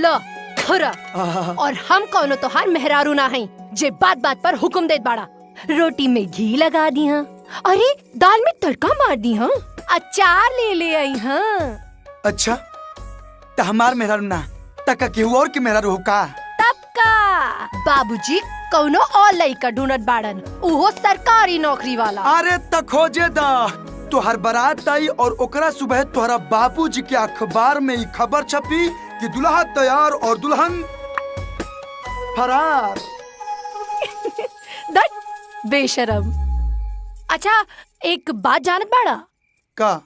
लो थोड़ा। और हम कौनो तोहार मेहरारू ना हई जे बात बात पर हुक्म देत बाड़ा। रोटी में घी लगा दी हाँ, अरे दाल में तड़का मार दी हाँ, अचार ले आई हाँ। अच्छा तो हमार मेहरारू ना तका केहू और के मेहरारू हो का? तब का बाबूजी कौनो और लइका ढूंढत बाड़न, उहो सरकारी नौकरी वाला। अरे त खोजे दा तोहर बारात आई और ओकरा सुबह तोहरा बाबूजी के अखबार में खबर छपी कि दुल्हा तैयार और दुल्हन फरार। बेशरम। अच्छा एक बात जानत बाड़ा का?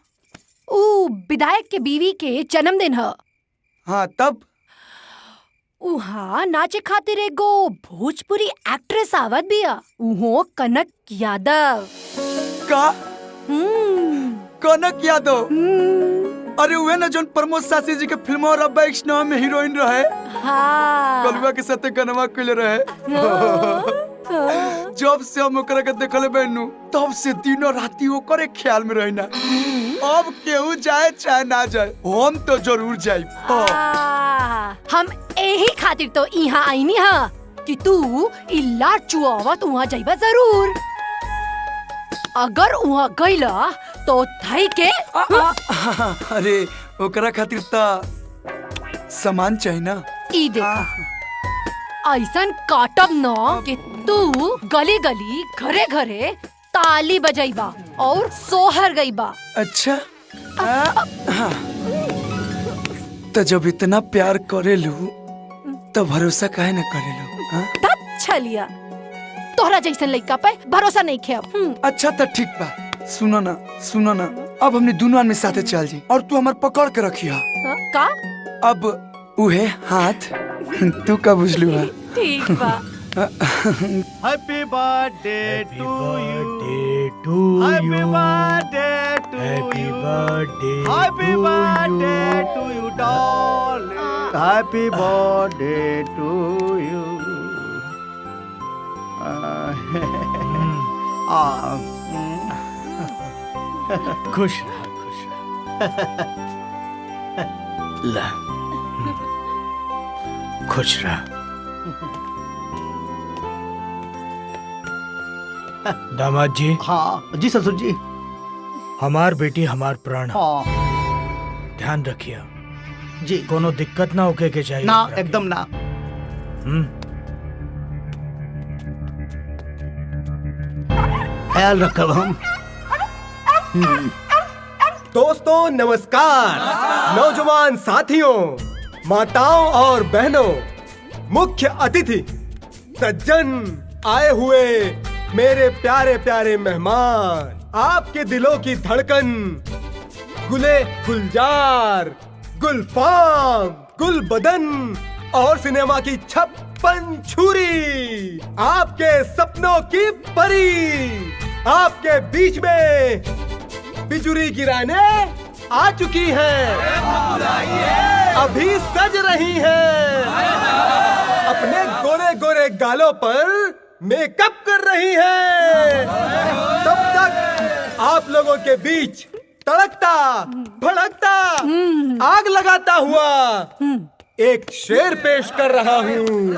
ऊ विधायक के बीवी के जन्मदिन है। हाँ तब उहाँ नाचे खातिर एगो भोजपुरी एक्ट्रेस आवत बिया, उहो कनक यादव। का? कनक यादव? अरे वे न जोन प्रमोद सासी जी के फिल्म और अब वैष्णव में हीरोइन रहे। हाँ। कलवा के साथे कनवा कइले रहे। जब से हम ओकरा के देखले बैनू तब से दिनों राती ओकरे ख्याल में रहना। अब केहू जाए चाहे ना जाए हम तो जरूर जाई। हम यही खातिर तो यहाँ आईनी हा कि तू इल्ला चुआवत वहाँ जाइबा जरूर। अगर वहाँ गईला तो थाई के अरे ओकरा खातिर ता सामान चाहिए ना। ई देखा ऐसन काटब न कि तू गली गली घरे घरे ताली बजाइबा और सोहर गईबा। अच्छा तो जब इतना प्यार करेलू तो भरोसा काहे न करेलू? तब छलिया तोहरा जैसन लइका पे भरोसा नहीं खेब। अच्छा तो ठीक बा, सुनो ना अब हमने दोनों आदमी साथे चल जी और तू हमार पकड़ के रखिया। का? अब उहे हाथ तू का बुझलू है? ठीक बा। Happy birthday to you, happy birthday to you, happy birthday to you darling, happy birthday to you. खुश रहा, खुश ला, खुश रहा। दामाद जी। हाँ जी ससुर जी। हमार बेटी हमार प्राण। हाँ ध्यान रखिए जी, कोनो दिक्कत ना होके के चाहिए ना एकदम ना। ख्याल रखब हम। दोस्तों नमस्कार, नौजवान साथियों, माताओं और बहनों, मुख्य अतिथि, सज्जन, आए हुए मेरे प्यारे प्यारे मेहमान, आपके दिलों की धड़कन, गुले गुलजार, गुलफाम, गुलबदन और सिनेमा की 56 छुरी, आपके सपनों की परी, आपके बीच में बिजुरी गिराने आ चुकी हैं, अभी सज रही हैं, अपने गोरे गोरे गालों पर मेकअप कर रही हैं। तब तक आप लोगों के बीच तड़कता भड़कता आग लगाता हुआ एक शेर पेश कर रहा हूँ।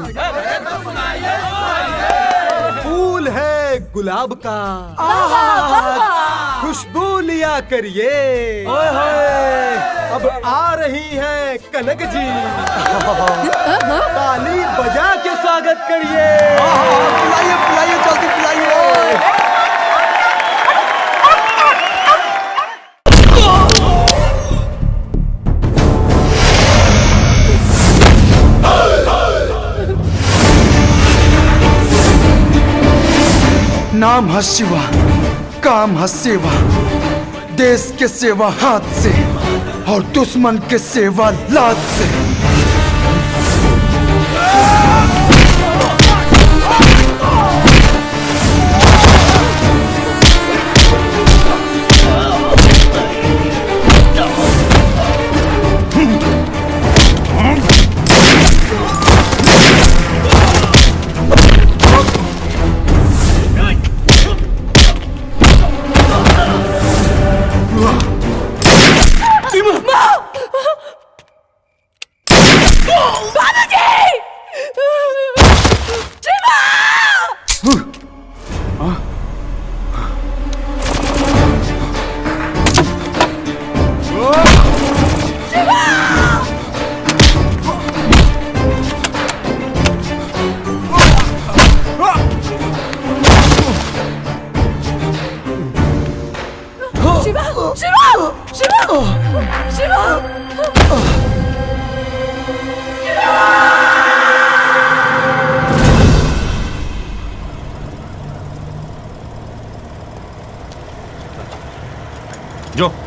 फूल है गुलाब का, खुशबू लिया करिए, अब आ रही हैं कनक जी, ताली बजा के स्वागत करिए। पिलाइए जल्दी पिलाइए। नाम है शिवा, काम है सेवा, देश के सेवा हाथ से और दुश्मन के सेवा लात से।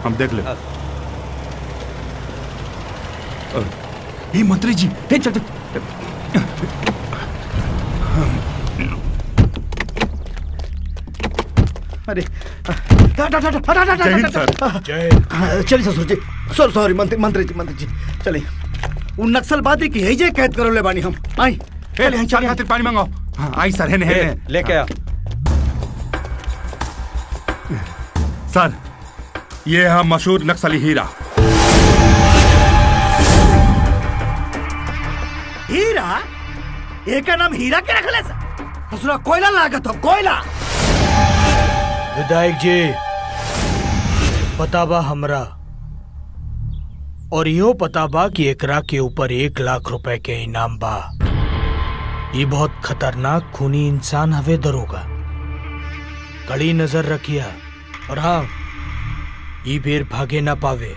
हम देख ले। ये मंत्री जी, हे चल चल। अरे जय हिंद सर। जय चलिए ससुर जी। सॉरी मंत्री जी चलिए। उन नक्सलवादी की है जे कैद करो ले बानी हम। आई चलिए चाय खातिर पानी मंगाओ। हाँ, आई सर है लेके आ। सर, ये है मशहूर नक्सली हीरा। हीरा? एक नाम हीरा के रखले ससुरा कोयला लागत हो कोयला। विधायक जी, पता बा हमरा, और यो पता बा कि एकरा के ऊपर 1 लाख रुपए के इनाम बा। ये बहुत खतरनाक खूनी इंसान हवे दरोगा, कड़ी नजर रखिया। और हाँ, ये बेर भागे ना पावे।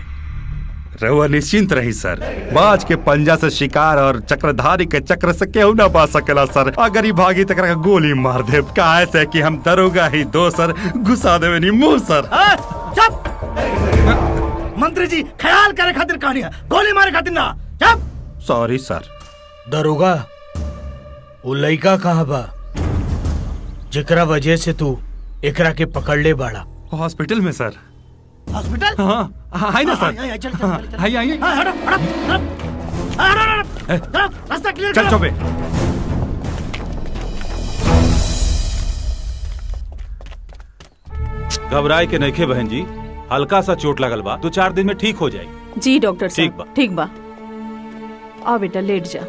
रहुआ निश्चिंत रही सर, बाज के पंजा से शिकार और चक्रधारी के चक्र से केहू ना पा सकेला सर। अगर ही भागी तक गोली मार दे, काहे से कि हम दरोगा ही दो सर, घुसा देवे नी मुंह सर। चुप! मंत्री जी ख्याल करे खातिर कहानी है, गोली मारे खातिर ना। चुप! सॉरी सर। दरोगा, वो लड़का कहाँ बा जेकरा वजह से तू एकरा के पकड़ ले बाड़ा? हॉस्पिटल में सर। हॉस्पिटल? हाँ, आई ना सर। चल आई। रास्ता क्लियर चल चौबे। घबराए के नइखे बहन जी, हल्का सा चोट लगल बा, 2-4 दिन में ठीक हो जाई। जी डॉक्टर ठीक साहब, बा। ठीक बा। आ बेटा लेट जा।